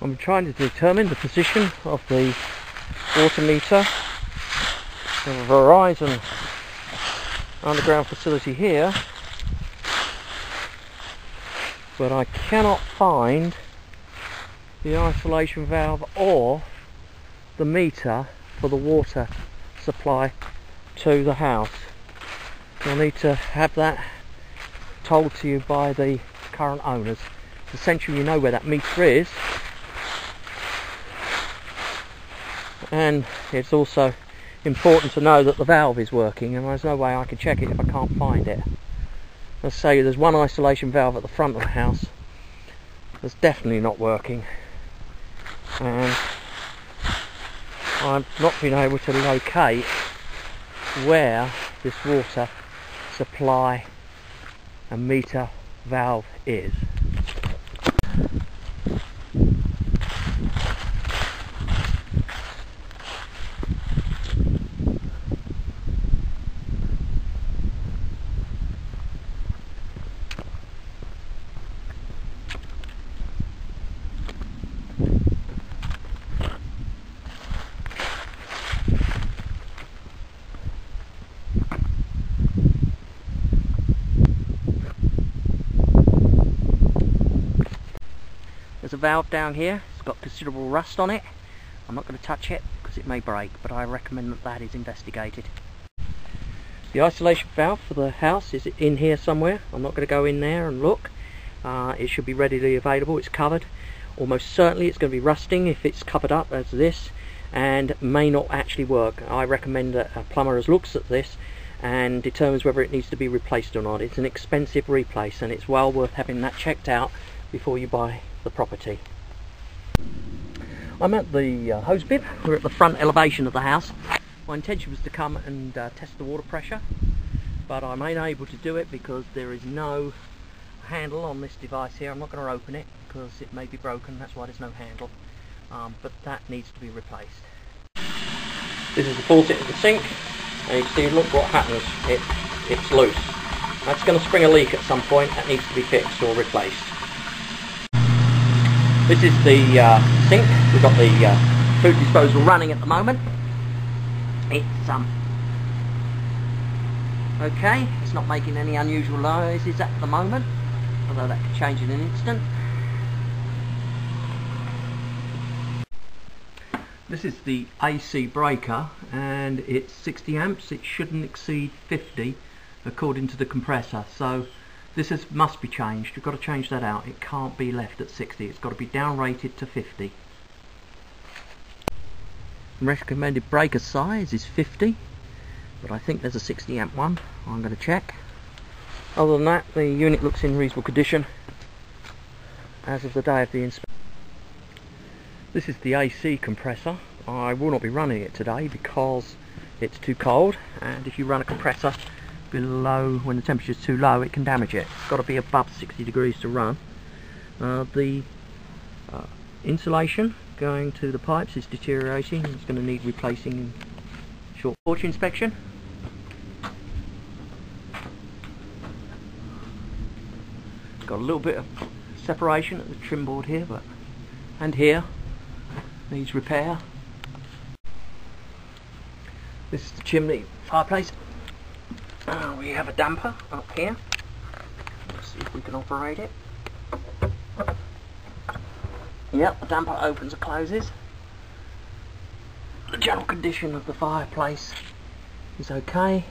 I'm trying to determine the position of the water meter of a Verizon underground facility here, but I cannot find the isolation valve or the meter for the water supply to the house. You'll need to have that told to you by the current owners. Essentially, you know where that meter is, and it's also important to know that the valve is working, and there's no way I can check it if I can't find it. Let's say there's one isolation valve at the front of the house that's definitely not working, and I've not been able to locate where this water supply and meter valve is. There's a valve down here. It's got considerable rust on it. I'm not going to touch it because it may break, but I recommend that that is investigated. The isolation valve for the house is in here somewhere. I'm not going to go in there and look. It should be readily available. It's covered. Almost certainly it's going to be rusting if it's covered up as this, and may not actually work. I recommend that a plumber looks at this and determines whether it needs to be replaced or not. It's an expensive replace, and it's well worth having that checked out before you buy the property. I'm at the hose bib. We're at the front elevation of the house. My intention was to come and test the water pressure, but I'm unable to do it because there is no handle on this device here. I'm not going to open it because it may be broken, that's why there's no handle, but that needs to be replaced. This is the faucet of the sink, and you can see, look what happens, it's loose. That's going to spring a leak at some point. That needs to be fixed or replaced. This is the sink. We've got the food disposal running at the moment. It's okay. It's not making any unusual noises at the moment, although that could change in an instant. This is the AC breaker, and it's 60 amps. It shouldn't exceed 50 according to the compressor. So this must be changed. You've got to change that out. It can't be left at 60. It's got to be down rated to 50. Recommended breaker size is 50, but I think there's a 60 amp one. I'm going to check. Other than that, the unit looks in reasonable condition as of the day of the inspection. This is the AC compressor. I will not be running it today because it's too cold, and if you run a compressor below, when the temperature is too low, it can damage it. It's got to be above 60 degrees to run. The insulation going to the pipes is deteriorating. It's going to need replacing in short torch inspection. It's got a little bit of separation at the trim board here, and here needs repair. This is the chimney fireplace. We have a damper up here. Let's see if we can operate it. Yep, the damper opens and closes. The general condition of the fireplace is okay.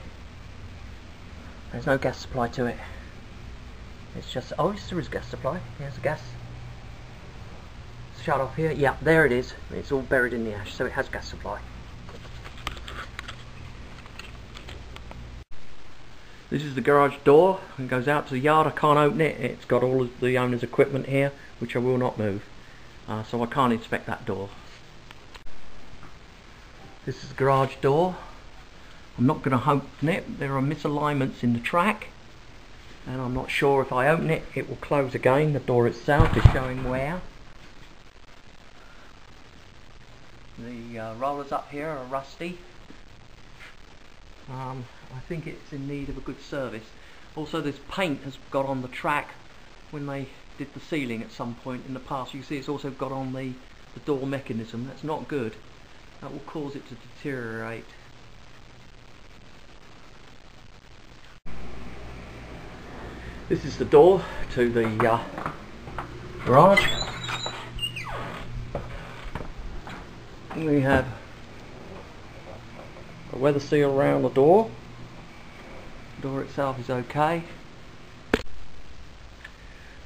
There's no gas supply to it. It's just, oh yes, there is gas supply. Here's the gas. Shut off here. Yeah, there it is. It's all buried in the ash, so it has gas supply. This is the garage door. It goes out to the yard. I can't open it. It's got all of the owner's equipment here, which I will not move. So I can't inspect that door. This is the garage door. I'm not going to open it. There are misalignments in the track, and I'm not sure if I open it, it will close again. The door itself is showing wear. The rollers up here are rusty. I think it's in need of a good service. Also, this paint has got on the track when they did the ceiling at some point in the past. You can see it's also got on the door mechanism. That's not good. That will cause it to deteriorate. This is the door to the garage. We have a weather seal around the door. The door itself is okay.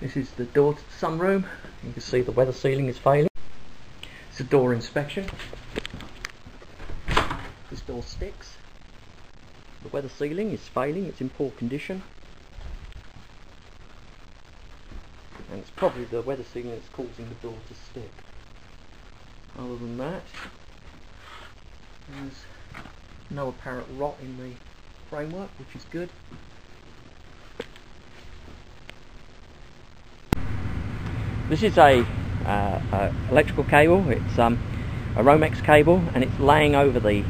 This is the door to the sunroom. You can see the weather sealing is failing. It's a door inspection. This door sticks. The weather sealing is failing, it's in poor condition. And it's probably the weather sealing that's causing the door to stick. Other than that, there's no apparent rot in the framework, which is good. This is a electrical cable. It's a Romex cable, and it's laying over the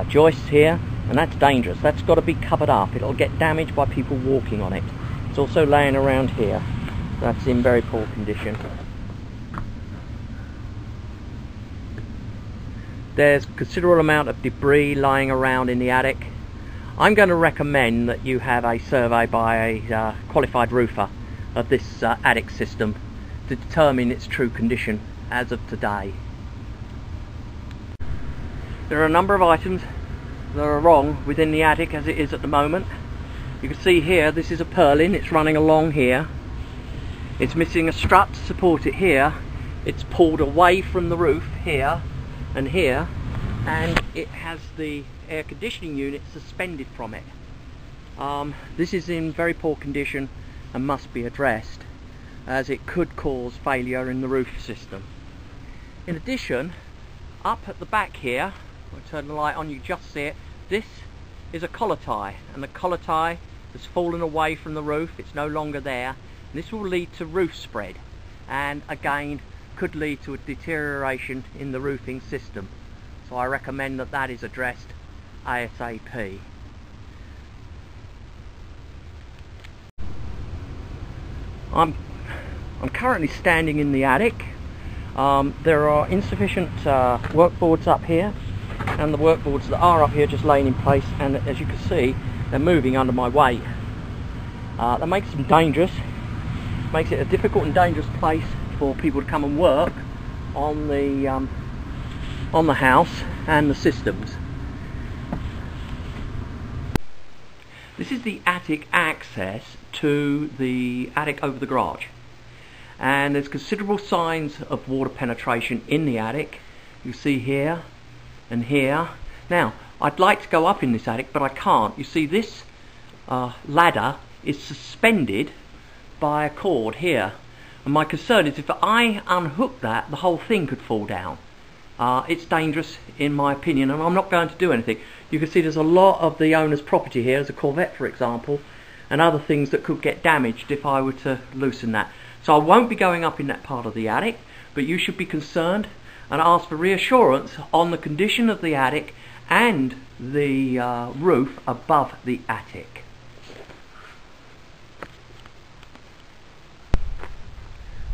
joists here, and that's dangerous. That's got to be covered up. It'll get damaged by people walking on it. It's also laying around here. That's in very poor condition. There's a considerable amount of debris lying around in the attic. I'm going to recommend that you have a survey by a qualified roofer of this attic system to determine its true condition as of today. There are a number of items that are wrong within the attic as it is at the moment. You can see here, this is a purlin. It's running along here. It's missing a strut to support it here. It's pulled away from the roof here and here, and it has the air conditioning unit suspended from it. This is in very poor condition and must be addressed, as it could cause failure in the roof system. In addition, up at the back here, I'll turn the light on, you just see it, this is a collar tie, and the collar tie has fallen away from the roof. It's no longer there. This will lead to roof spread, and again could lead to a deterioration in the roofing system. So I recommend that that is addressed ASAP. I'm currently standing in the attic. There are insufficient work boards up here, and the work boards that are up here just laying in place, and as you can see, they're moving under my weight. That makes them dangerous. Makes it a difficult and dangerous place for people to come and work on the house and the systems. This is the attic access to the attic over the garage, and there's considerable signs of water penetration in the attic. You see here and here. Now, I'd like to go up in this attic, but I can't. You see, this ladder is suspended by a cord here, and my concern is if I unhook that, the whole thing could fall down. It's dangerous in my opinion, and I'm not going to do anything. You can see there's a lot of the owner's property here. There's a Corvette, for example, and other things that could get damaged if I were to loosen that. So I won't be going up in that part of the attic, but you should be concerned and ask for reassurance on the condition of the attic and the roof above the attic.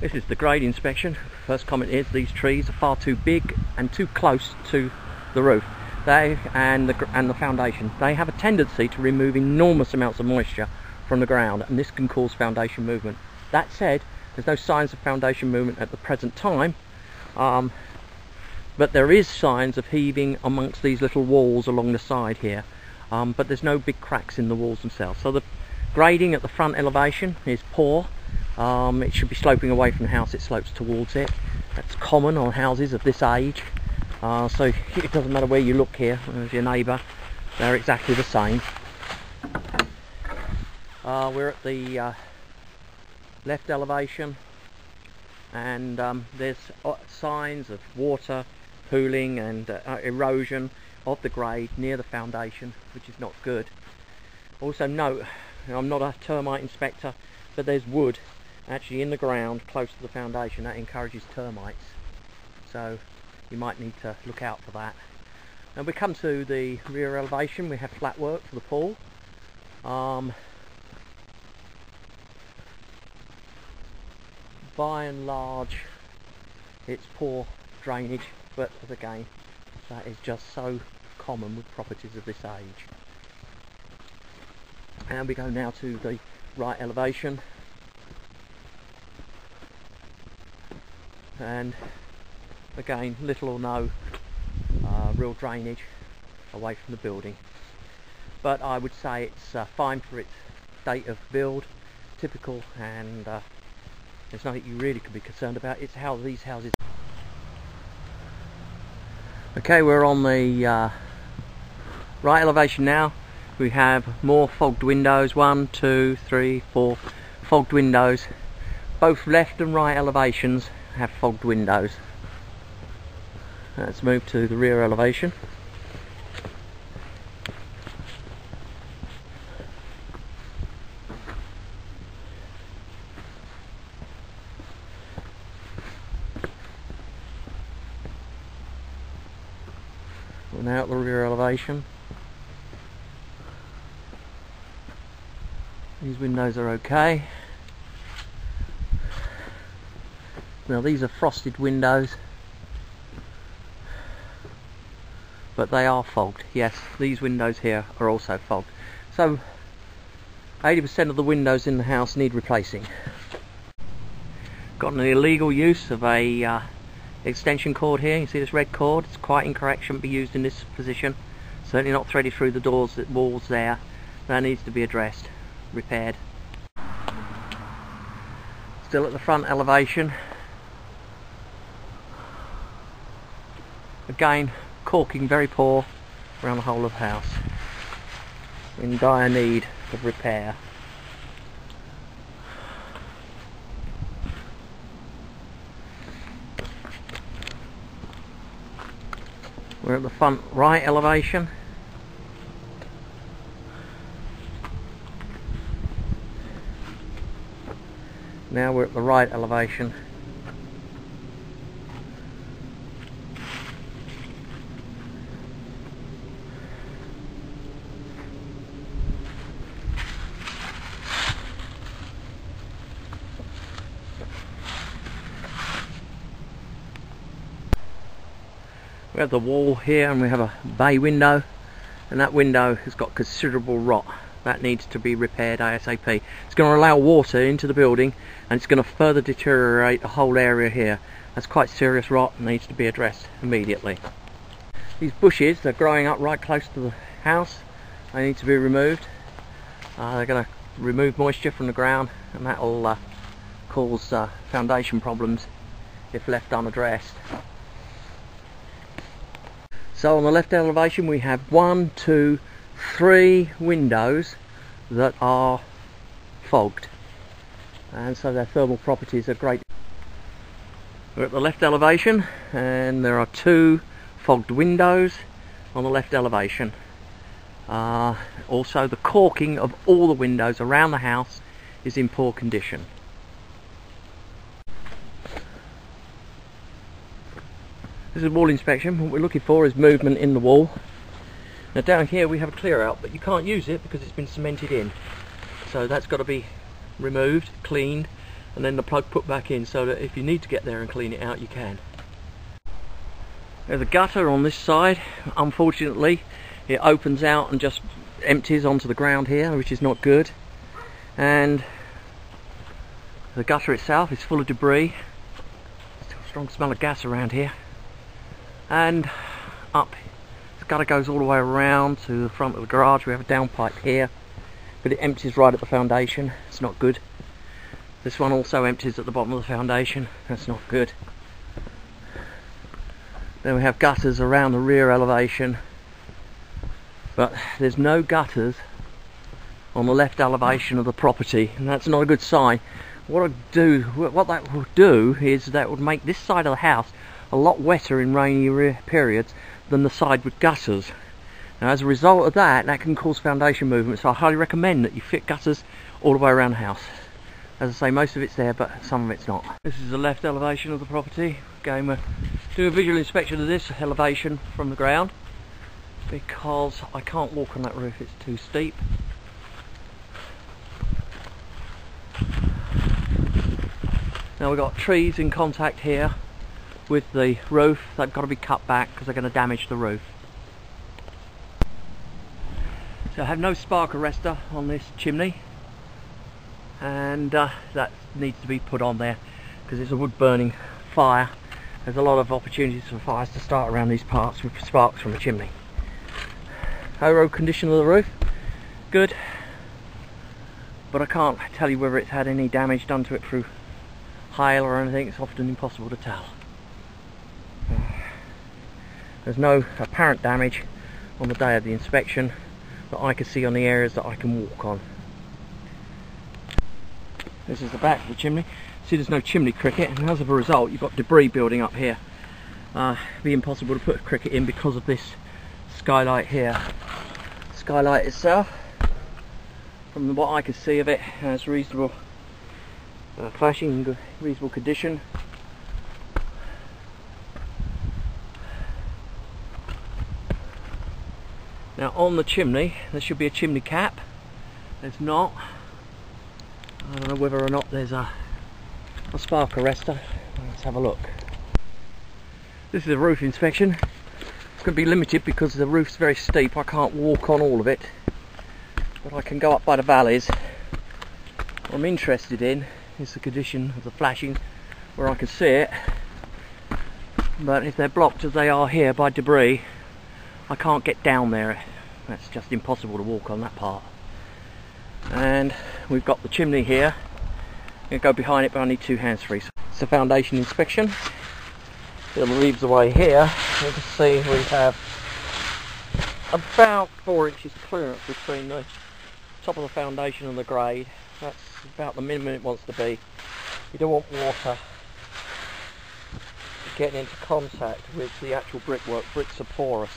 This is the grade inspection. First comment is these trees are far too big and too close to the roof. They and the foundation. They have a tendency to remove enormous amounts of moisture from the ground, and this can cause foundation movement. That said, there's no signs of foundation movement at the present time, but there is signs of heaving amongst these little walls along the side here, but there's no big cracks in the walls themselves. So the grading at the front elevation is poor. It should be sloping away from the house. It slopes towards it. That's common on houses of this age, so it doesn't matter where you look here. As your neighbour, they're exactly the same. We're at the left elevation, and there's signs of water pooling and erosion of the grade near the foundation, which is not good. Also note, I'm not a termite inspector, but there's wood actually in the ground close to the foundation. That encourages termites, so you might need to look out for that. And we come to the rear elevation. We have flat work for the pool. by and large it's poor drainage, but again that is just so common with properties of this age. And we go now to the right elevation, and again little or no real drainage away from the building, but I would say it's fine for its date of build, typical, and there's nothing you really could be concerned about. It's how these houses. Okay, we're on the right elevation now. We have more fogged windows, 1, 2, 3, 4 fogged windows. Both left and right elevations have fogged windows. Let's move to the rear elevation. We're now at the rear elevation. These windows are okay. Now these are frosted windows, but they are fogged. Yes, these windows here are also fogged. So 80% of the windows in the house need replacing. Got an illegal use of a extension cord here. You see this red cord? It's quite incorrect, shouldn't be used in this position. Certainly not threaded through the walls there. That needs to be addressed, repaired. Still at the front elevation. Again, caulking very poor around the whole of the house. In dire need of repair. We're at the front right elevation. Now we're at the right elevation. We have the wall here, and we have a bay window, and that window has got considerable rot. That needs to be repaired ASAP. It's going to allow water into the building, and it's going to further deteriorate the whole area here. That's quite serious rot and needs to be addressed immediately. These bushes, they're growing up right close to the house. They need to be removed. They're going to remove moisture from the ground, and that will cause foundation problems if left unaddressed. So on the left elevation we have 1, 2, 3 windows that are fogged, and so their thermal properties are great. We're at the left elevation, and there are 2 fogged windows on the left elevation. Also the caulking of all the windows around the house is in poor condition. This is a wall inspection. What we're looking for is movement in the wall. Now down here we have a clear out, but you can't use it because it's been cemented in. So that's got to be removed, cleaned, and then the plug put back in, so that if you need to get there and clean it out, you can. There's a gutter on this side. Unfortunately, it opens out and just empties onto the ground here, which is not good. And the gutter itself is full of debris. Still a strong smell of gas around here. And up, the gutter goes all the way around to the front of the garage. We have a downpipe here, but it empties right at the foundation. It's not good. This one also empties at the bottom of the foundation. That's not good. Then we have gutters around the rear elevation, but there's no gutters on the left elevation of the property, and that's not a good sign. What that will do is that would make this side of the house a lot wetter in rainy periods than the side with gutters. Now as a result of that, that can cause foundation movement, so I highly recommend that you fit gutters all the way around the house. As I say, most of it's there, but some of it's not. This is the left elevation of the property. Again, we'll do a visual inspection of this elevation from the ground, because I can't walk on that roof, it's too steep. Now we've got trees in contact here with the roof. They've got to be cut back because they're going to damage the roof. So I have no spark arrestor on this chimney, and that needs to be put on there because it's a wood burning fire. There's a lot of opportunities for fires to start around these parts with sparks from the chimney. Overall condition of the roof, good, but I can't tell you whether it's had any damage done to it through hail or anything. It's often impossible to tell. There's no apparent damage on the day of the inspection that I can see on the areas that I can walk on. This is the back of the chimney. See, there's no chimney cricket, and as a result you've got debris building up here. It'd be impossible to put a cricket in because of this skylight here. The skylight itself, from what I can see of it, has reasonable flashing in reasonable condition. Now on the chimney there should be a chimney cap. There's not. I don't know whether or not there's a spark arrestor. Let's have a look. This is a roof inspection. It's going to be limited because the roof's very steep. I can't walk on all of it, but I can go up by the valleys. What I'm interested in is the condition of the flashing where I can see it, but if they're blocked as they are here by debris, I can't get down there. That's just impossible to walk on that part. And we've got the chimney here. I'm going to go behind it, but I need two hands free. So it's a foundation inspection. It leaves away here. You can see we have about 4 inches clearance between the top of the foundation and the grade. That's about the minimum it wants to be. You don't want water getting into contact with the actual brickwork. Bricks are porous.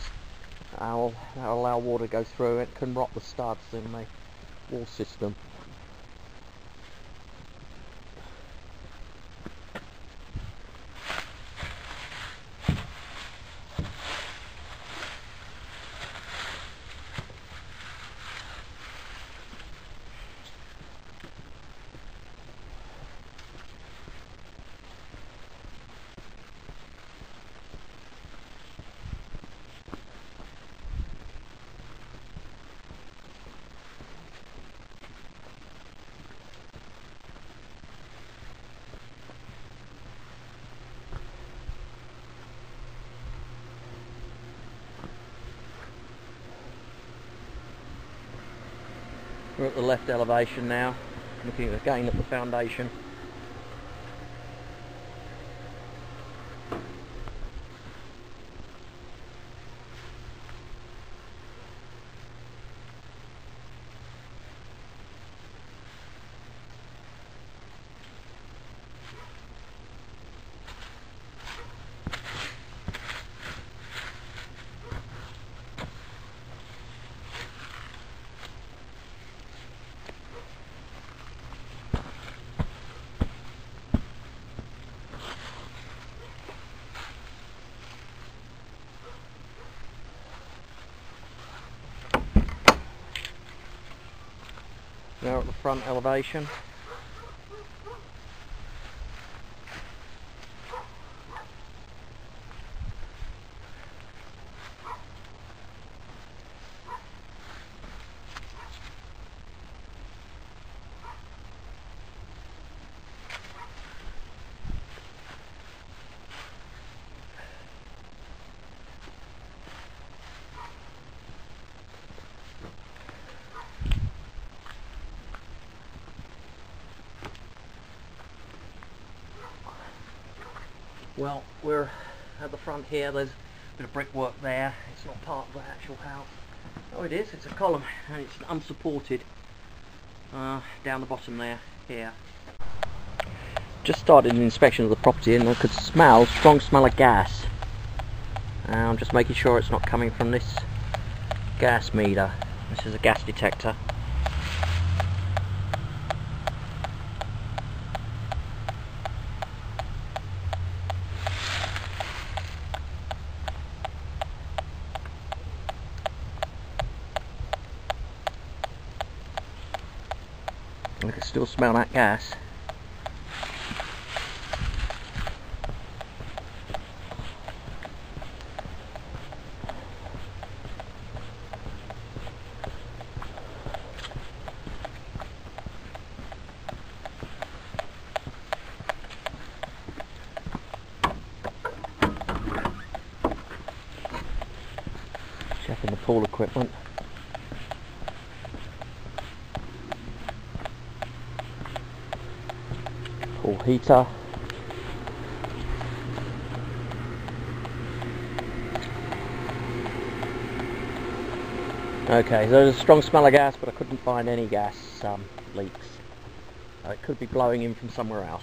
That'll allow water to go through. It can rot the studs in the wall system. We're at the left elevation now, looking again at the foundation. Now at the front elevation. Well, we're at the front here. There's a bit of brickwork there. It's not part of the actual house. Oh, it is. It's a column, and it's unsupported down the bottom there. Here. Just started an inspection of the property, and I could smell strong smell of gas. I'm just making sure it's not coming from this gas meter. This is a gas detector. I can still smell that gas. pool equipment. Pool heater. Okay, so there's a strong smell of gas, but I couldn't find any gas leaks. It could be blowing in from somewhere else.